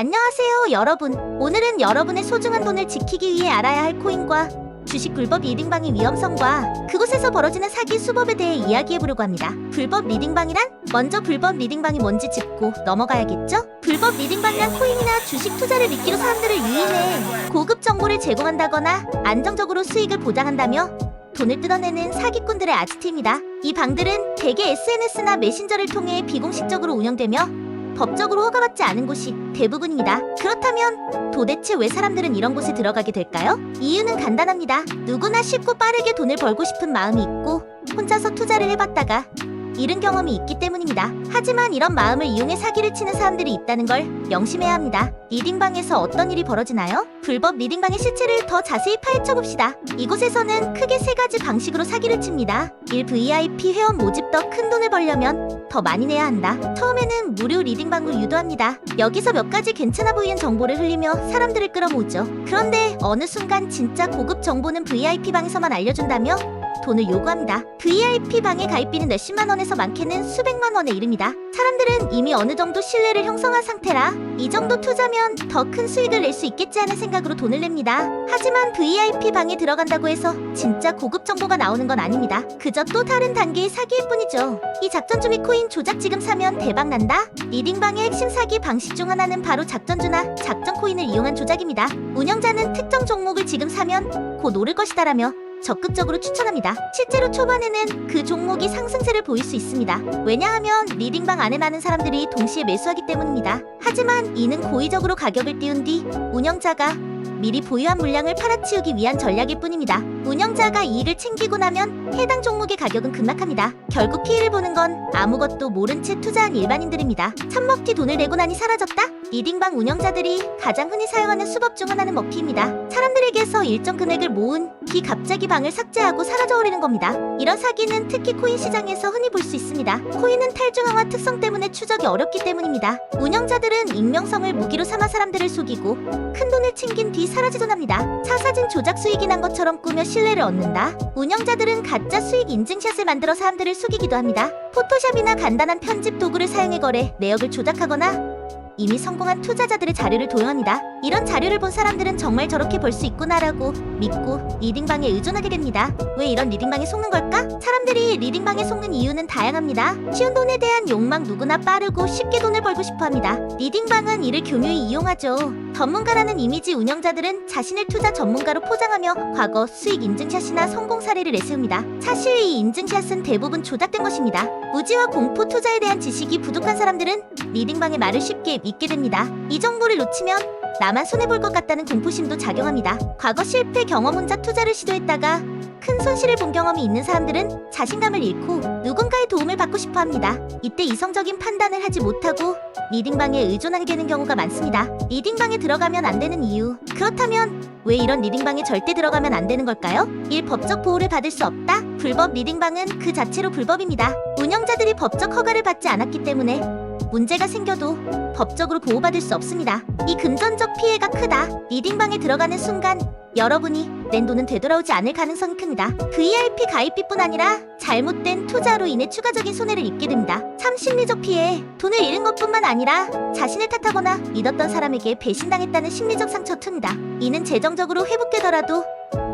안녕하세요 여러분. 오늘은 여러분의 소중한 돈을 지키기 위해 알아야 할 코인과 주식 불법 리딩방의 위험성과 그곳에서 벌어지는 사기 수법에 대해 이야기해보려고 합니다. 불법 리딩방이란? 먼저 불법 리딩방이 뭔지 짚고 넘어가야겠죠? 불법 리딩방이란 코인이나 주식 투자를 미끼로 사람들을 유인해 고급 정보를 제공한다거나 안정적으로 수익을 보장한다며 돈을 뜯어내는 사기꾼들의 아지트입니다. 이 방들은 대개 SNS나 메신저를 통해 비공식적으로 운영되며 법적으로 허가받지 않은 곳이 대부분입니다. 그렇다면 도대체 왜 사람들은 이런 곳에 들어가게 될까요? 이유는 간단합니다. 누구나 쉽고 빠르게 돈을 벌고 싶은 마음이 있고 혼자서 투자를 해봤다가 잃은 경험이 있기 때문입니다. 하지만 이런 마음을 이용해 사기를 치는 사람들이 있다는 걸 명심해야 합니다. 리딩방에서 어떤 일이 벌어지나요? 불법 리딩방의 실체를 더 자세히 파헤쳐봅시다. 이곳에서는 크게 세 가지 방식으로 사기를 칩니다. 1. VIP 회원 모집. 더 큰 돈을 벌려면 더 많이 내야 한다. 처음에는 무료 리딩방을 유도합니다. 여기서 몇 가지 괜찮아 보이는 정보를 흘리며 사람들을 끌어모으죠. 그런데 어느 순간 진짜 고급 정보는 VIP 방에서만 알려준다며 돈을 요구합니다. VIP 방의 가입비는 몇십만 원에서 많게는 수백만 원에 이릅니다. 사람들은 이미 어느 정도 신뢰를 형성한 상태라 이 정도 투자면 더 큰 수익을 낼 수 있겠지 하는 생각으로 돈을 냅니다. 하지만 VIP 방에 들어간다고 해서 진짜 고급 정보가 나오는 건 아닙니다. 그저 또 다른 단계의 사기일 뿐이죠. 이 작전주 코인 조작 지금 사면 대박 난다? 리딩방의 핵심 사기 방식 중 하나는 바로 작전주나 작전 코인을 이용한 조작입니다. 운영자는 특정 종목을 지금 사면 곧 오를 것이다라며 적극적으로 추천합니다. 실제로 초반에는 그 종목이 상승세를 보일 수 있습니다. 왜냐하면 리딩방 안에 많은 사람들이 동시에 매수하기 때문입니다. 하지만 이는 고의적으로 가격을 띄운 뒤 운영자가 미리 보유한 물량을 팔아치우기 위한 전략일 뿐입니다. 운영자가 이익을 챙기고 나면 해당 종목의 가격은 급락합니다. 결국 피해를 보는 건 아무것도 모른 채 투자한 일반인들입니다. 참먹튀 돈을 내고 나니 사라졌다? 리딩방 운영자들이 가장 흔히 사용하는 수법 중 하나는 먹튀입니다. 사람들에게서 일정 금액을 모은 뒤 갑자기 방을 삭제하고 사라져버리는 겁니다. 이런 사기는 특히 코인 시장에서 흔히 볼 수 있습니다. 코인은 탈중앙화 특성 때문에 추적이 어렵기 때문입니다. 운영자들은 익명성을 무기로 삼아 사람들을 속이고 큰 돈을 챙긴 뒤 사라지곤 합니다. 사사진 조작 수익이 난 것처럼 꾸며 신뢰를 얻는다. 운영자들은 가짜 수익 인증샷을 만들어 사람들을 속이기도 합니다. 포토샵이나 간단한 편집 도구를 사용해 거래 내역을 조작하거나 이미 성공한 투자자들의 자료를 도용합니다. 이런 자료를 본 사람들은 정말 저렇게 벌 수 있구나라고 믿고 리딩방에 의존하게 됩니다. 왜 이런 리딩방에 속는 걸까? 사람들이 리딩방에 속는 이유는 다양합니다. 쉬운 돈에 대한 욕망, 누구나 빠르고 쉽게 돈을 벌고 싶어합니다. 리딩방은 이를 교묘히 이용하죠. 전문가라는 이미지 운영자들은 자신을 투자 전문가로 포장하며 과거 수익 인증샷이나 성공 사례를 내세웁니다. 사실 이 인증샷은 대부분 조작된 것입니다. 무지와 공포 투자에 대한 지식이 부족한 사람들은 리딩방의 말을 쉽게 믿게 됩니다. 이 정보를 놓치면 나만 손해볼 것 같다는 공포심도 작용합니다. 과거 실패 경험 혼자 투자를 시도했다가 큰 손실을 본 경험이 있는 사람들은 자신감을 잃고 누군가의 도움을 받고 싶어 합니다. 이때 이성적인 판단을 하지 못하고 리딩방에 의존하게 되는 경우가 많습니다. 리딩방에 들어가면 안 되는 이유. 그렇다면 왜 이런 리딩방에 절대 들어가면 안 되는 걸까요? 1. 법적 보호를 받을 수 없다. 불법 리딩방은 그 자체로 불법입니다. 운영자들이 법적 허가를 받지 않았기 때문에 문제가 생겨도 법적으로 보호받을 수 없습니다. 이 금전적 피해가 크다. 리딩방에 들어가는 순간 여러분이 낸 돈은 되돌아오지 않을 가능성이 큽니다. VIP 가입비뿐 아니라 잘못된 투자로 인해 추가적인 손해를 입게 됩니다. 3. 심리적 피해. 돈을 잃은 것뿐만 아니라 자신을 탓하거나 믿었던 사람에게 배신당했다는 심리적 상처 틉니다. 이는 재정적으로 회복되더라도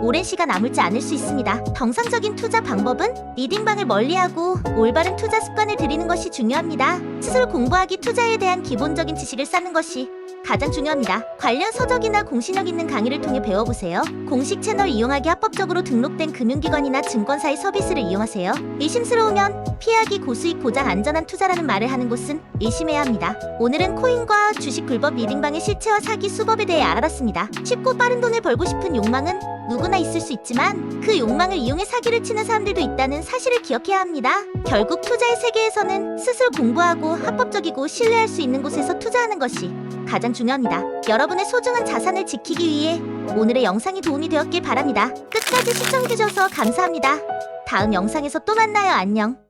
오랜 시간 아물지 않을 수 있습니다. 정상적인 투자 방법은 리딩방을 멀리하고 올바른 투자 습관을 들이는 것이 중요합니다. 스스로 공부하기, 투자에 대한 기본적인 지식을 쌓는 것이 가장 중요합니다. 관련 서적이나 공신력 있는 강의를 통해 배워보세요. 공식 채널 이용하기, 합법적으로 등록된 금융기관이나 증권사의 서비스를 이용하세요. 의심스러우면 피하기, 고수익 보장, 안전한 투자라는 말을 하는 곳은 의심해야 합니다. 오늘은 코인과 주식 불법 리딩방의 실체와 사기 수법에 대해 알아봤습니다. 쉽고 빠른 돈을 벌고 싶은 욕망은 누구나 있을 수 있지만 그 욕망을 이용해 사기를 치는 사람들도 있다는 사실을 기억해야 합니다. 결국 투자의 세계에서는 스스로 공부하고 합법적이고 신뢰할 수 있는 곳에서 투자하는 것이 가장 중요합니다. 여러분의 소중한 자산을 지키기 위해 오늘의 영상이 도움이 되었길 바랍니다. 끝까지 시청해주셔서 감사합니다. 다음 영상에서 또 만나요. 안녕.